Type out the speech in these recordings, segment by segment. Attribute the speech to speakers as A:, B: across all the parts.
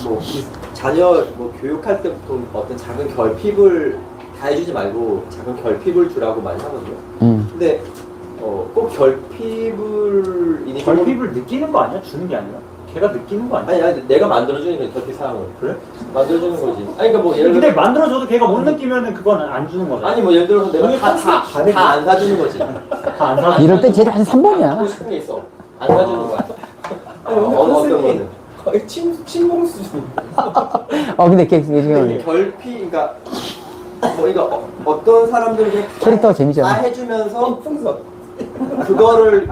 A: 뭐 자녀 뭐 교육할 때부터 어떤 작은 결핍을 다 해주지 말고 작은 결핍을 주라고 많이 하거든요. 근데 꼭
B: 결핍을 느끼는 거 아니야? 주는 게 아니라? 걔가 느끼는 거 아니야?
A: 아니 내가 만들어주는 게 결핍 상황을.
B: 그래?
A: 만들어주는 거지. 아니 그러니까 뭐 예를
B: 근데
A: 들어
B: 만들어줘도 걔가 못 느끼면은 그건 안 주는 거잖아.
A: 아니 뭐 예를 들어서 내가 다 안 사주는 거지.
B: 다 안 사.
C: 이럴 때 쟤도 한
A: 하고
C: 3번이야.
A: 싶은 게 있어. 안 사주는 거야. 어떤 거는.
D: 거의 친공 수준.
C: 근데 걔 지금
A: 결핍 그러니까 뭐 이거 어떤 사람들은 그냥
C: 캐릭터가 재밌잖아.
A: 다 해주면서 그거를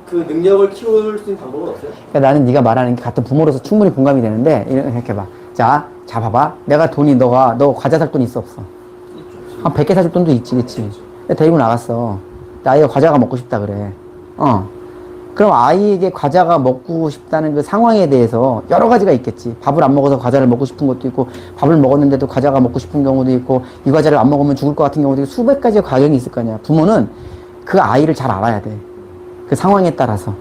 A: 그 능력을 키울 수 있는 방법은 없어요?
C: 그러니까 나는 네가 말하는 게 같은 부모로서 충분히 공감이 되는데 이렇게 생각해봐. 자 봐봐. 내가 돈이 너 과자 살 돈 있어 없어? 한 100개 사줄 돈도 있지, 그치? 데리고 나갔어. 아이가 과자가 먹고 싶다 그래. 그럼 아이에게 과자가 먹고 싶다는 그 상황에 대해서 여러 가지가 있겠지. 밥을 안 먹어서 과자를 먹고 싶은 것도 있고, 밥을 먹었는데도 과자가 먹고 싶은 경우도 있고, 이 과자를 안 먹으면 죽을 것 같은 경우도 있고, 수백 가지의 과정이 있을 거 아니야. 부모는 그 아이를 잘 알아야 돼. 그 상황에 따라서.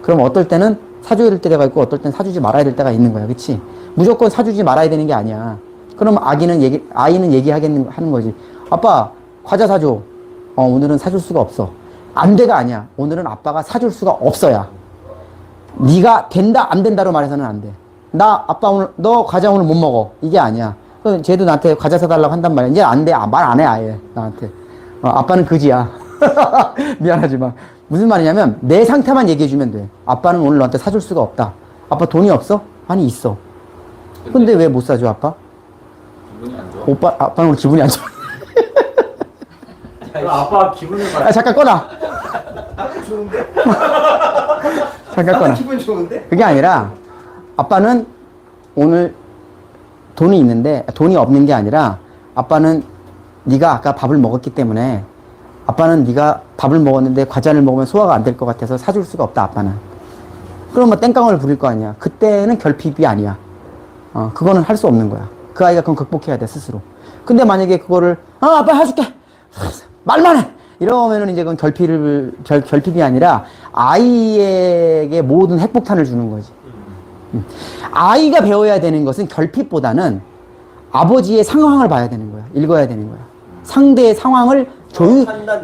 C: 그럼 어떨 때는 사줘야 될 때가 있고, 어떨 때는 사주지 말아야 될 때가 있는 거야. 그치? 무조건 사주지 말아야 되는 게 아니야. 그럼 아이는 하는 거지. 아빠, 과자 사줘. 오늘은 사줄 수가 없어. 안 돼가 아니야. 오늘은 아빠가 사줄 수가 없어야. 네가 된다 안 된다로 말해서는 안 돼. 아빠 오늘 너 과자 오늘 못 먹어. 이게 아니야. 그럼 쟤도 나한테 과자 사달라고 한단 말이야. 이제 안 돼. 말 안 해 아예 나한테. 아빠는 그지야. 미안하지만 무슨 말이냐면 내 상태만 얘기해주면 돼. 아빠는 오늘 너한테 사줄 수가 없다. 아빠 돈이 없어? 아니 있어. 근데 왜 못 사줘 아빠?
D: 기분이 안 좋아?
C: 아빠는 오늘 기분이 안 좋아.
B: 그럼 아빠 기분을 봐야
C: 잠깐 꺼놔.
D: 좋은데?
C: 잠깐 꺼놔.
D: 기분 좋은데?
C: 그게 아니라 아빠는 오늘 돈이 있는데 돈이 없는 게 아니라 아빠는 네가 아까 밥을 먹었기 때문에 아빠는 네가 밥을 먹었는데 과자를 먹으면 소화가 안 될 것 같아서 사줄 수가 없다 아빠는. 그럼 뭐 땡깡을 부릴 거 아니야. 그때는 결핍이 아니야. 그거는 할 수 없는 거야. 그 아이가 그건 극복해야 돼 스스로. 근데 만약에 그거를 아빠 해줄게 말만 해 이러면은 이제 그건 결핍이 아니라 아이에게 모든 핵폭탄을 주는 거지. 아이가 배워야 되는 것은 결핍보다는 아버지의 상황을 봐야 되는 거야. 읽어야 되는 거야. 상대의 상황을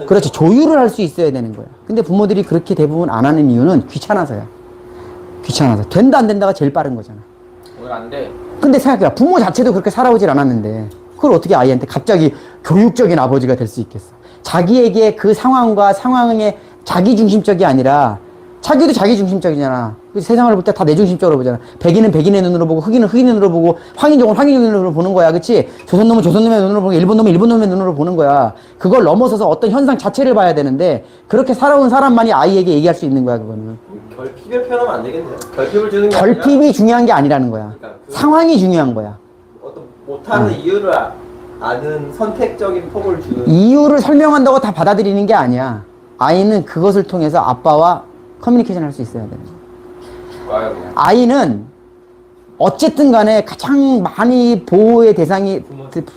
C: 그렇지, 조율을 할 수 있어야 되는 거야. 근데 부모들이 그렇게 대부분 안 하는 이유는 귀찮아서야. 귀찮아서. 된다 안 된다가 제일 빠른 거잖아.
D: 오늘 안 돼.
C: 근데 생각해봐. 부모 자체도 그렇게 살아오질 않았는데 그걸 어떻게 아이한테 갑자기 교육적인 아버지가 될 수 있겠어. 자기에게 그 상황과 상황에 자기중심적이 아니라 자기도 자기중심적이잖아. 세상을 볼 때 다 내중심적으로 보잖아. 백인은 백인의 눈으로 보고 흑인은 흑인의 눈으로 보고 황인종은 황인종의 눈으로 보는 거야. 그치? 조선놈은 조선놈의 눈으로 보고 일본놈은 일본놈의 눈으로 보는 거야. 그걸 넘어서서 어떤 현상 자체를 봐야 되는데 그렇게 살아온 사람만이 아이에게 얘기할 수 있는 거야. 그거는.
A: 결핍을 표현하면 안 되겠네요. 결핍을 주는 게
C: 결핍이
A: 아니라
C: 중요한 게 아니라는 거야.
A: 그러니까
C: 상황이 중요한 거야.
A: 어떤 못하는 이유를 아는 선택적인 폭을 주는
C: 이유를 설명한다고 다 받아들이는 게 아니야. 아이는 그것을 통해서 아빠와 커뮤니케이션 할 수 있어야 되는 거야.
D: 좋아요 그냥.
C: 아이는 어쨌든 간에 가장 많이 보호의 대상이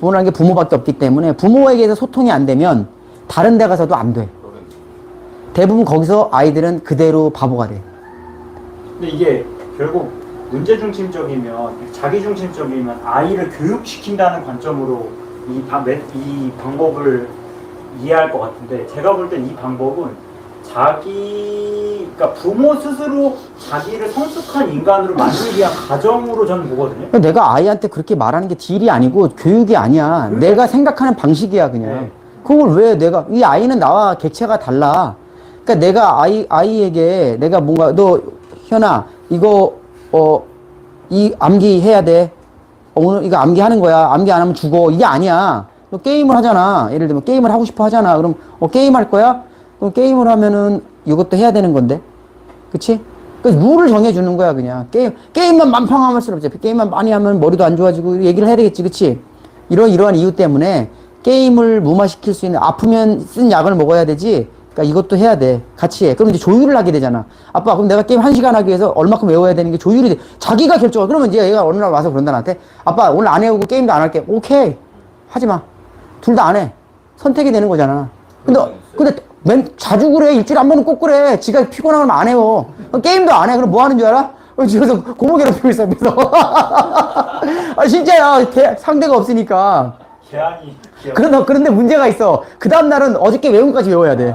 C: 부모라는 게 부모밖에 없기 때문에 부모에게서 소통이 안 되면 다른 데 가서도 안 돼. 대부분 거기서 아이들은 그대로 바보가 돼.
B: 근데 이게 결국 문제 중심적이면 자기 중심적이면 아이를 교육시킨다는 관점으로 이 방법을 이해할 것 같은데 제가 볼 땐 이 방법은 그러니까 부모 스스로 자기를 성숙한 인간으로 만들기 위한 과정으로 저는 보거든요.
C: 내가 아이한테 그렇게 말하는 게 딜이 아니고 교육이 아니야. 내가 생각하는 방식이야 그냥.
B: 네.
C: 그걸 왜 이 아이는 나와 객체가 달라. 그러니까 내가 아이에게 내가 뭔가 너 현아 이거 이 암기 해야 돼. 오늘 이거 암기 하는 거야. 암기 안 하면 죽어. 이게 아니야. 너 게임을 하잖아. 예를 들면 게임을 하고 싶어 하잖아. 그럼 게임 할 거야? 그럼 게임을 하면은 이것도 해야 되는 건데. 그치? 그 룰을 정해주는 거야, 그냥. 게임만 만팡하면 쓸 없지. 게임만 많이 하면 머리도 안 좋아지고 얘기를 해야 되겠지, 그치? 이러한 이유 때문에 게임을 무마시킬 수 있는, 아프면 쓴 약을 먹어야 되지. 그러니까 이것도 해야 돼. 같이 해. 그럼 이제 조율을 하게 되잖아. 아빠, 그럼 내가 게임 1시간 하기 위해서 얼마큼 외워야 되는 게 조율이 돼. 자기가 결정을. 그러면 이제 얘가 어느 날 와서 그런다, 나한테. 아빠, 오늘 안 해오고 게임도 안 할게. 오케이. 하지 마. 둘 다 안 해. 선택이 되는 거잖아. 근데 자주 그래. 일주일에 한 번은 꼭 그래. 지가 피곤하면 안 해요. 게임도 안 해. 그럼 뭐 하는 줄 알아? 집에서 고모 괴롭히고 있어, 앞에서. 아, 진짜야. 상대가 없으니까.
B: 개안이
C: 그런데 문제가 있어. 그 다음날은 어저께 외운 것까지 외워야 돼.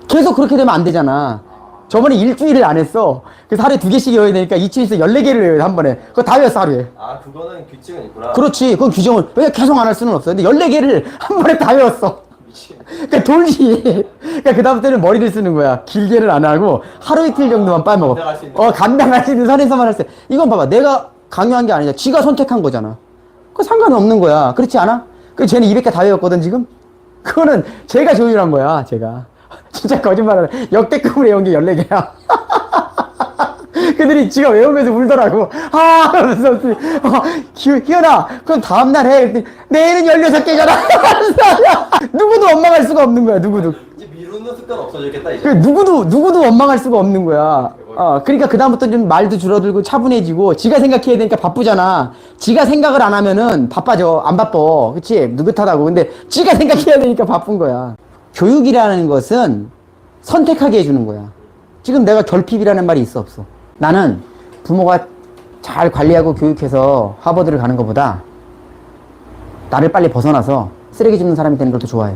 C: 계속 그렇게 되면 안 되잖아. 저번에 일주일을 안 했어. 그래서 하루에 2개씩 외워야 되니까 이치에서 14개를 외워야 돼, 한 번에. 그거 다 외웠어, 하루에.
A: 아, 그거는 규칙은 있구나.
C: 그렇지. 그건 규정을. 왜 계속 안 할 수는 없어. 근데 14개를 한 번에 다 외웠어.
A: 미친.
C: 그러니까 돌지. 그러니까 그다음부터는 머리를 쓰는 거야. 길게는 안 하고 하루 이틀 정도만 빠먹어.
A: 감당할 수 있는
C: 감당할 수 있는 선에서만 할 수. 이건 봐봐. 내가 강요한 게 아니라 지가 선택한 거잖아. 그 상관은 없는 거야. 그렇지 않아? 그 쟤는 200개 다 외웠거든 지금. 그거는 제가 조율한 거야. 제가. 진짜 거짓말하네. 역대급으로 외운 게 14개야. 그들이 지가 외우면서 울더라고. 아, 그러면서, 희연아, 그럼 다음날 해. 그랬더니, 내일은 16개잖아. 누구도 원망할 수가 없는 거야, 누구도.
A: 이제 미루는 습관 없어졌겠다, 이제.
C: 그 누구도 원망할 수가 없는 거야. 그러니까 그다음부터 좀 말도 줄어들고 차분해지고, 지가 생각해야 되니까 바쁘잖아. 지가 생각을 안 하면은 바빠져. 안 바빠. 그치? 느긋하다고. 근데 지가 생각해야 되니까 바쁜 거야. 교육이라는 것은 선택하게 해주는 거야. 지금 내가 결핍이라는 말이 있어, 없어? 나는 부모가 잘 관리하고 교육해서 하버드를 가는 것보다 나를 빨리 벗어나서 쓰레기 줍는 사람이 되는 걸 더 좋아해.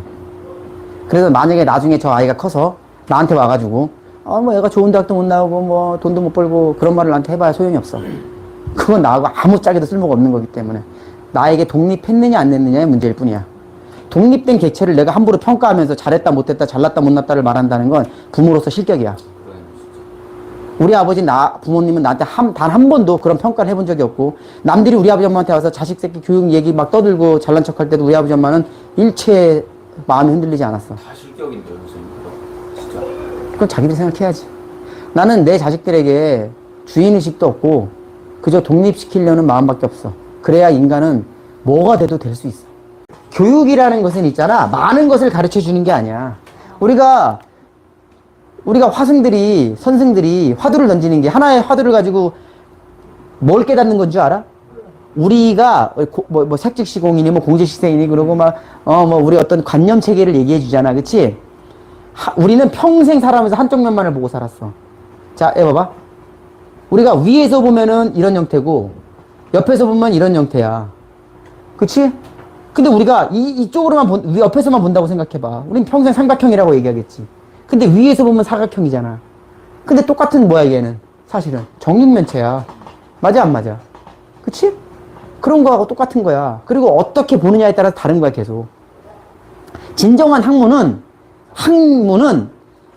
C: 그래서 만약에 나중에 저 아이가 커서 나한테 와가지고 뭐 얘가 좋은 대학도 못 나오고 뭐 돈도 못 벌고 그런 말을 나한테 해봐야 소용이 없어. 그건 나하고 아무짝에도 쓸모가 없는 거기 때문에 나에게 독립했느냐 안 했느냐의 문제일 뿐이야. 독립된 객체를 내가 함부로 평가하면서 잘했다 못했다 잘났다 못났다를 말한다는 건 부모로서 실격이야. 우리 아버지 부모님은 나한테 단 한 번도 그런 평가를 해본 적이 없고, 남들이 우리 아버지 엄마한테 와서 자식 새끼 교육 얘기 막 떠들고 잘난 척 할 때도 우리 아버지 엄마는 일체 마음이 흔들리지 않았어.
D: 다 실격인데요, 선생님. 진짜.
C: 그건 자기들 생각해야지. 나는 내 자식들에게 주인의식도 없고 그저 독립시키려는 마음밖에 없어. 그래야 인간은 뭐가 돼도 될 수 있어. 교육이라는 것은 있잖아, 많은 것을 가르쳐 주는 게 아니야. 우리가 선생들이 화두를 던지는 게, 하나의 화두를 가지고 뭘 깨닫는 건 줄 알아? 우리가 색즉시공이니 뭐 공제시생이니 그러고 우리 어떤 관념 체계를 얘기해 주잖아. 그치? 우리는 평생 살아가면서 한쪽 면만을 보고 살았어. 자, 봐봐. 우리가 위에서 보면은 이런 형태고 옆에서 보면 이런 형태야. 그치? 근데 우리가 이쪽으로만 옆에서만 본다고 생각해봐. 우린 평생 삼각형이라고 얘기하겠지. 근데 위에서 보면 사각형이잖아. 근데 똑같은 뭐야, 얘는? 사실은. 정육면체야. 맞아, 안 맞아? 그치? 그런 거하고 똑같은 거야. 그리고 어떻게 보느냐에 따라서 다른 거야, 계속. 진정한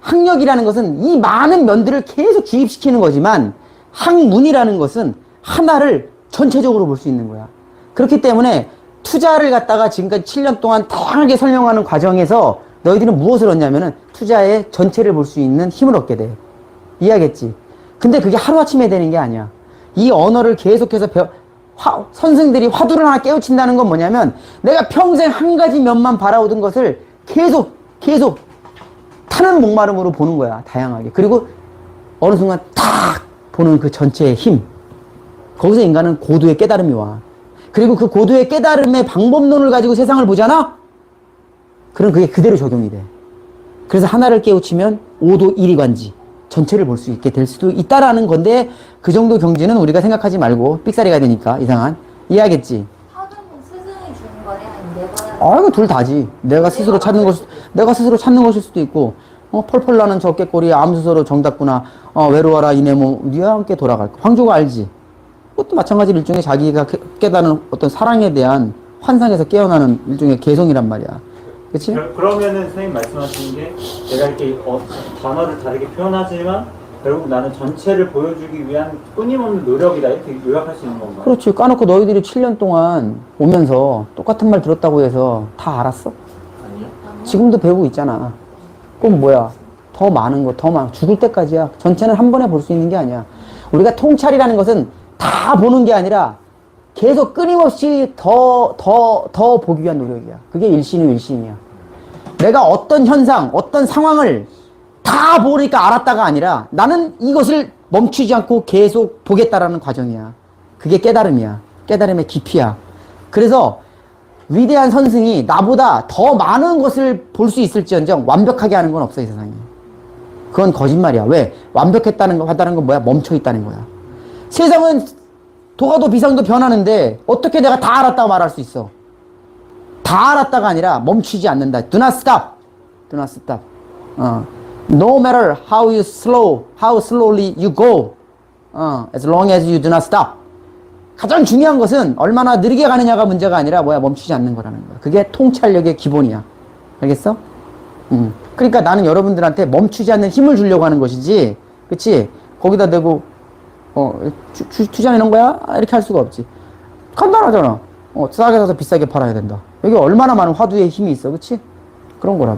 C: 학력이라는 것은 이 많은 면들을 계속 주입시키는 거지만, 학문이라는 것은 하나를 전체적으로 볼 수 있는 거야. 그렇기 때문에 투자를 갖다가 지금까지 7년 동안 다양하게 설명하는 과정에서 너희들은 무엇을 얻냐면은 투자의 전체를 볼 수 있는 힘을 얻게 돼. 이해하겠지? 근데 그게 하루아침에 되는 게 아니야. 이 언어를 계속해서 선생들이 화두를 하나 깨우친다는 건 뭐냐면, 내가 평생 한 가지 면만 바라오던 것을 계속 타는 목마름으로 보는 거야. 다양하게. 그리고 어느 순간 탁 보는 그 전체의 힘. 거기서 인간은 고도의 깨달음이 와. 그리고 그 고도의 깨달음의 방법론을 가지고 세상을 보잖아? 그럼 그게 그대로 적용이 돼. 그래서 하나를 깨우치면 5도 1이관지 전체를 볼 수 있게 될 수도 있다라는 건데, 그 정도 경지는 우리가 생각하지 말고 삑사리가 되니까 이상한. 이해하겠지?
E: 화두는 스승이 주는 거냐? 아니면
C: 이거 둘 다지. 내가 스스로 찾는 것일 수도 있고, 펄펄 나는 저 깨꼬리 암수서로 정답구나. 외로워라 이네모 니와 함께 돌아갈 거. 황조가 알지? 그것도 마찬가지로 일종의 자기가 깨닫는 어떤 사랑에 대한 환상에서 깨어나는 일종의 개성이란 말이야. 그치?
B: 그러면은 선생님 말씀하시는 게, 내가 이렇게 단어를 다르게 표현하지만 결국 나는 전체를 보여주기 위한 끊임없는 노력이다, 이렇게 요약할 수 있는 건가요?
C: 그렇지. 까놓고 너희들이 7년 동안 오면서 똑같은 말 들었다고 해서 다 알았어?
D: 아니요.
C: 지금도 배우고 있잖아. 그럼 뭐야? 더 많은 거, 죽을 때까지야. 전체는 한 번에 볼 수 있는 게 아니야. 우리가 통찰이라는 것은 다 보는 게 아니라 계속 끊임없이 더 보기 위한 노력이야. 그게 일신이야. 내가 어떤 현상, 어떤 상황을 다 보니까 알았다가 아니라 나는 이것을 멈추지 않고 계속 보겠다라는 과정이야. 그게 깨달음이야. 깨달음의 깊이야. 그래서 위대한 선생이 나보다 더 많은 것을 볼 수 있을지언정 완벽하게 하는 건 없어, 이 세상에. 그건 거짓말이야. 왜? 완벽했다는 거, 하다는 건 뭐야? 멈춰 있다는 거야. 세상은 도가도 비상도 변하는데 어떻게 내가 다 알았다고 말할 수 있어? 다 알았다가 아니라 멈추지 않는다. Do not stop. Do not stop. No matter how slowly you go, as long as you do not stop. 가장 중요한 것은 얼마나 느리게 가느냐가 문제가 아니라 뭐야? 멈추지 않는 거라는 거야. 그게 통찰력의 기본이야. 알겠어? 그러니까 나는 여러분들한테 멈추지 않는 힘을 주려고 하는 것이지, 그치? 거기다 대고, 투자해 놓은 거야? 이렇게 할 수가 없지. 간단하잖아. 싸게 사서 비싸게 팔아야 된다. 여기 얼마나 많은 화두의 힘이 있어, 그치? 그런 거라.